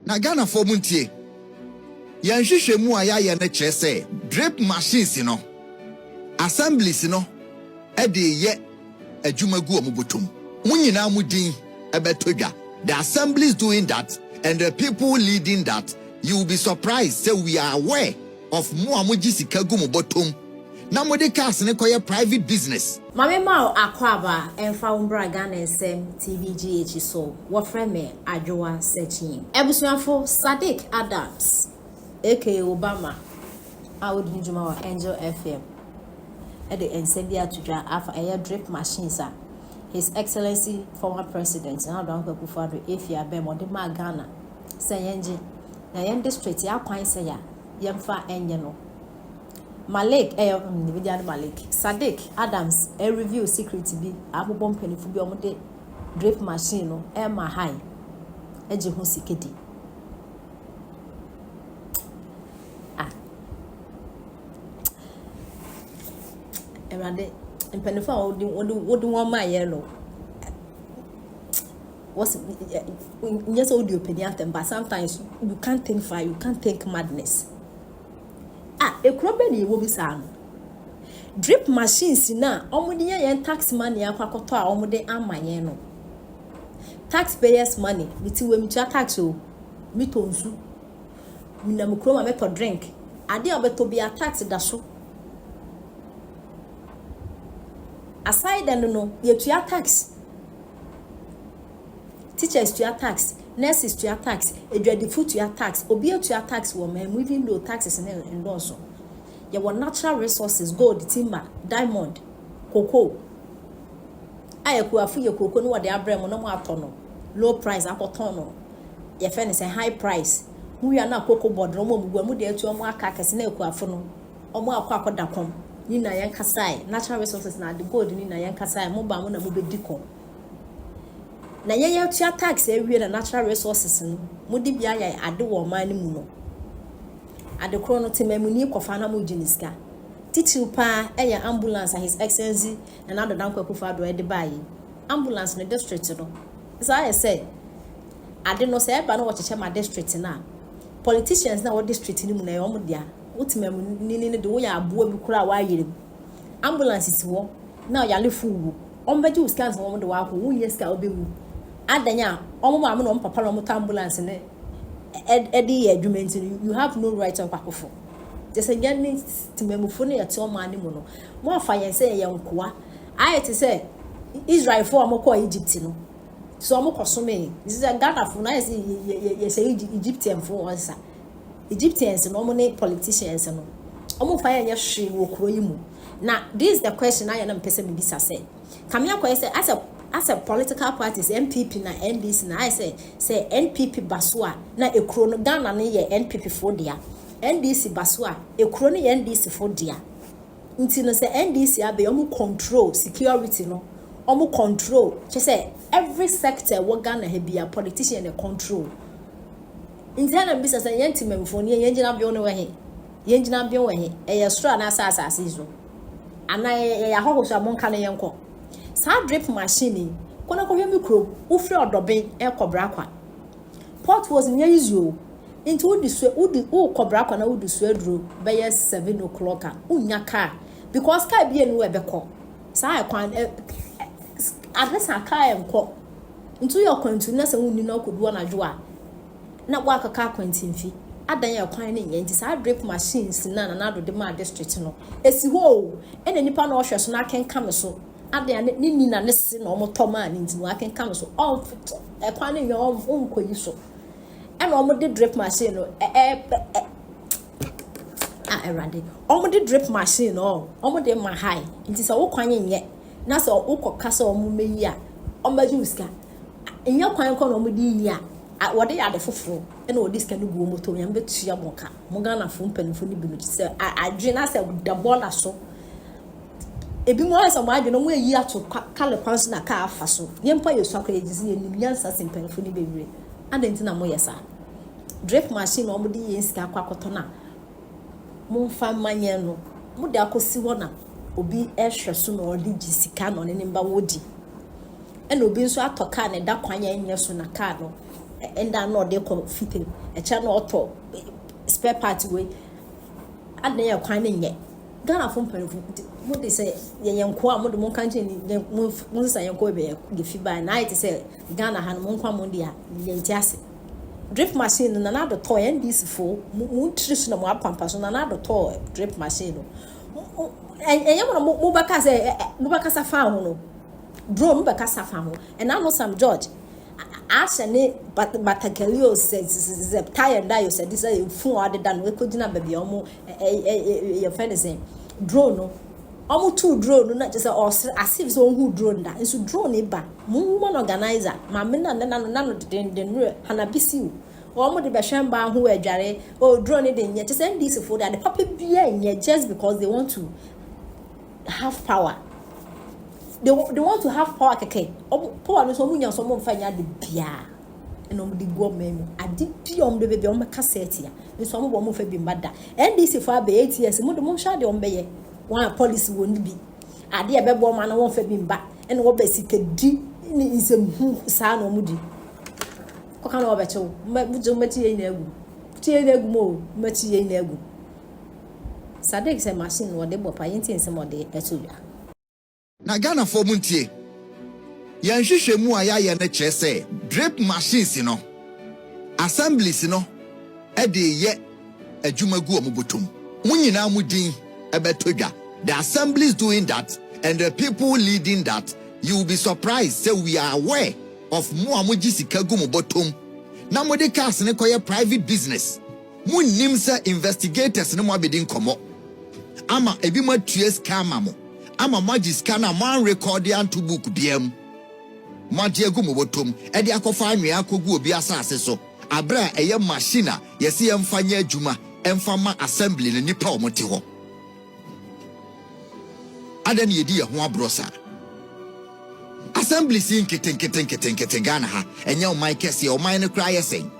Na Ghana for muntie. Yanhwehwe mu aya ye na kire say drip machines no. Assemblies no e de ye adwuma gu omubotom. Munyina mudin ebetodwa. The assemblies doing that and the people leading that, you will be surprised. Say we are aware of muamuji sikagu mubotom. Na mode cars ne koye private business. Mame ma akwaba emfa umbra Ghana SM TVGH so wo frame me Addo searching. Ebusuafo Saddick Adams aka Obama awodi njuma wa Angel FM. E de ensebia tudwa afa air drip machines a His Excellency former President and Addo Akufo-Addo efia be mo de ma Ghana say yenje na yen district ya kwan say ya yemfa enye no Malik Malik Saddick Adams a review security bi abobom panifu bi omde drip machine no e ma high eje ho sikedi erade panifu a wodi won ma ye no was yes audio opinion them, but sometimes you can't think fire, you can't think madness. A crobby will be sound. Drip machines na omudi yen tax money akwakoto a omode amanye no. Taxpayers money biti we mcha tax o mitonsu. Mina mukro ma meto drink. Ade obeto bia tax da so. Aside and no, ye tua tax. Teachers to your tax, nurses to your tax, food to your tax, obi to your tax woman, even though taxes and also. There were natural resources, gold, timber, diamond, cocoa. I could your cocoa no they are bremo no more tono. Low price apotono. Your friend is a high price. We are not cocoa board, no more we there to more carcass in a quafono, or more quaco da com. Nina yan kasai, natural resources na the gold nina yan kasai, mobile mona mube dico. Na ye tua tax every na natural resources no mudi bia ya ade wo man mu no ade kro no temamuni kofa na mo giniska titiu pa eya ambulance His Excellency na Addo Akufo-Addo e de bayi ambulance no district no so I say ade no say ba no wo cheche ma district na politicians na wo district ni mu na yo mo dia utemamuni ni de wo ya aboa bi kura wa yire ambulance si wo na ya lefu wo ombeji uscans wo mo de wa ko wo yeska obewu Adanya, omo no papa no ambulance ne edi adwumenti you have no right on kwakofo. Just again timemufo ne yete omo ani mu no. Mo afa yen say ye nkoa. I te say Israel for omo ko Egypt no. So omo kosome. This is a Ghana for na ye say Egyptian for onsa. Egyptians no omo ne politicians no. Omo fa yen ye hwe wo kro yi mu. Now this is the question I am pese me bisa say. Kamia ko say as a political parties NPP na NDC na I say NPP basua na ekro no Ghana na ye NPP for dia NDC basua ekro no ye NDC for dia nti no say NDC abe omu control security no omu control che say every sector wo Ghana he bia politician dey control nti na bisa say yentimemfo ne yenjina bio no we he e stra na asase izo ana ya hohoso amonka na yenko sa drip machine kona ko hwemi kro wo free odoben e kobra kwa port was nya izo into udi kobra kwa na udi so aduro be 7 o'clock unya car because car bia no ebeko sa kwan address car enko into your kwantu na se wonni na kodu na dwo na wa aka kwantimfi adan ya kwan ne nya nti sa drip machines na Addo de ma district no esi ho ene nipa na ohwe so na kenka so ade ni na nese na omo toma ni nti wa kenka so all e kwan ne yo onkoyi so e na omo de drip machine no erade omo de drip machine no omo de ma high nti so wo kwan nye na so wo kokasa omo meyi a omo ji uska enya kwan ko no omo di yi a wode ya de foforo e na odi ska no gu omo to yam betua moka mo Ghana fo mpanifo ni bi no se adwe na se da bola so ebi mo asa mo adwe no mo eyi ato kale kwanso na ka afa so yempa yesu akwa egizi enim yansa simpanifo ni bewire adenti na mo yesa drip machine omo de yi ska akwa koto na mo fa manye no mo de akosi ho na obi ehwe so na odi gisika no ne mba wodi e na obi nso atoka ne da kwanya enye so na ka no and I know they call fitting a channel auto spare part way. And they are quite yet. Ghana from what they say, young qua, what the more country, most I go be give you by night to say Ghana had Monqua Mondia, Yantiasi. Drip machine and another toy, and this for nutritional more pampas and another toy, drip machine. And you want to Mubacasa found drone Bacasa found, and I know some George. Ash and it, but Calio says, tired die, said this is a fool other than we couldn't have baby almost your friend is saying. Drone, almost 2 drone, not just as if so who drone that, and so drone it back. Moon organizer, my men and none of the Hanabisi. Almost the Bashamba who are Jare, or drone it in yet to send this for that the puppy beer in yet just because they want to have power. They want to have power, okay. Power is only someone find out the beer. And on the woman, I did beyond the baby on my cassette here. And some woman for being mad. NDC for 8 years, and more shady on bay. One policy won't be. I dear baby woman, I won't for being back. And what basically D is a son or moody. What can I bet you? Matty negu. Tea more, Matty negu. Saddick said machine or they were painting some of the Etuya. Na Ghana for muntie. Yanhwehwe mu ayaye na kire say drip machines no. Assemblies no e de ye adwuma gu omubotom. Munyina mudin ebetodwa. The assemblies doing that and the people leading that, you will be surprised say we are aware of mu amoji sika gu omubotom. Na mode cars ne koye private business. Munnim say investigators ne mo abedin komo. Ama ebi ma tue scam mo. Ama magis kana man record ya to book biam. Madia gumo botom, e de akofa anwea akogu obi asase so. Abra eye machine yesi emfanya adwuma, emfama assembly ne nipa omote ho. Ada ne yedi ye ho abrosa. Assembly sin keten Ghana ha, enye o man kese o man ne kra yesen.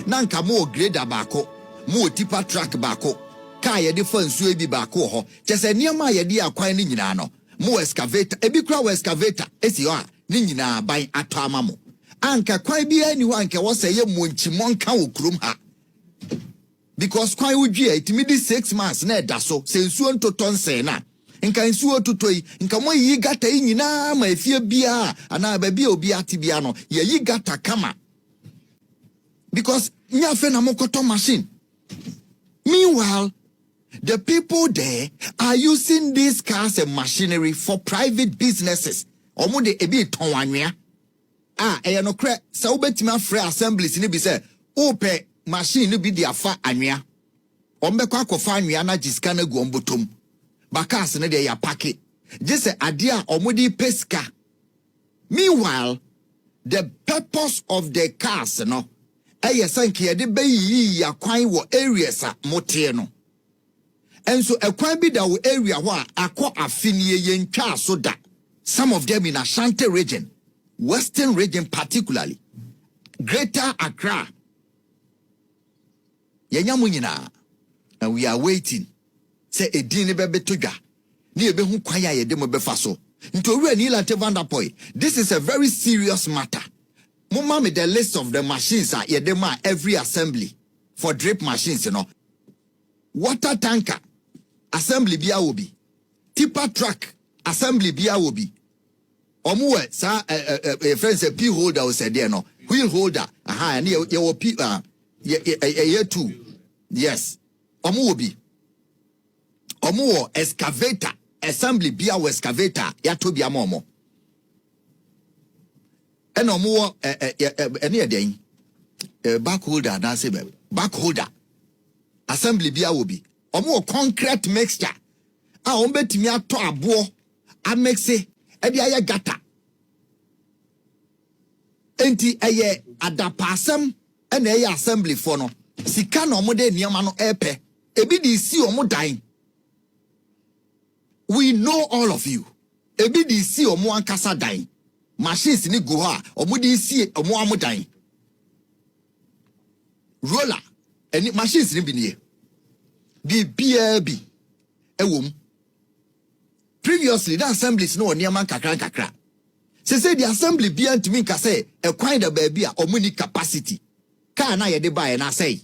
Na nka mo grader baako, mo tipa truck baako. Ka ye de fa nsuo bi baako ho chese niam ye de akwan ni nyina no mo excavator ebi kra wo excavator esi ho a ni nyina ban ato amamo anka kwan bi ani ho anka wo se ye monchi monka wo krom ha because kwan wodwie itimi di 6 months na eda so se nsuo ntoto nse na nka nsuo totoi nka mo yi gata yi nyina ma efie bia ana ba bia obi ate bia no ye yi gata kama because nya fe na mokoto machine. Meanwhile, the people there are using these cars and machinery for private businesses. Omo de ebi ton anwea. Eya no kre sa obetima free assemblies ni bi say ope machine bi dia fa anwea. Ombekọ akofa anwea na jiska na gu ombotom. Bakas ne de ya pake. Jese ade a omo di pesca. Meanwhile, the purpose of the cars no sanke ye de bayi yakwan wo areas a mote no. Enso ekwan bi da wo area ho a akọ afenie ye ntwa so da. Some of them in Ashanti region, Western region particularly, Greater Accra. Yenyamu nyina, and we are waiting. Say edin bebe toga. Ni ebe hu kwan ya ye de mo befa so. Nto wi ani lante vandapoy. This is a very serious matter. Mama me the list of the machines are ye de ma every assembly for drip machines, you know. Water tanker assembly bia obi. Tipper truck assembly bia obi. Omuwe sa friends a P holder was said there no. Wheel holder. Aha, and ye P ye two. Yes. Omuobi. Omuo excavator assembly bia excavator ya to bia momo. And omuo any den back holder na say back holder assembly bia obi. Omuo concrete mixture. Ombetimi ato abo a mixe edi aye gata. Enti eye adapasem ena eye assembly for no. Sika no omode niam no epe. Ebi di si omo dan. We know all of you. Ebi di si omo ankasa dan. Machines ni go ha omo di si omo amodan. Roller eni machines ni bi nie. Bi ewom. Previously, the assemblies no near man kakra. Say the assembly be ant me say a kind of baby or money capacity. car na yɛde baeɛ na asɛe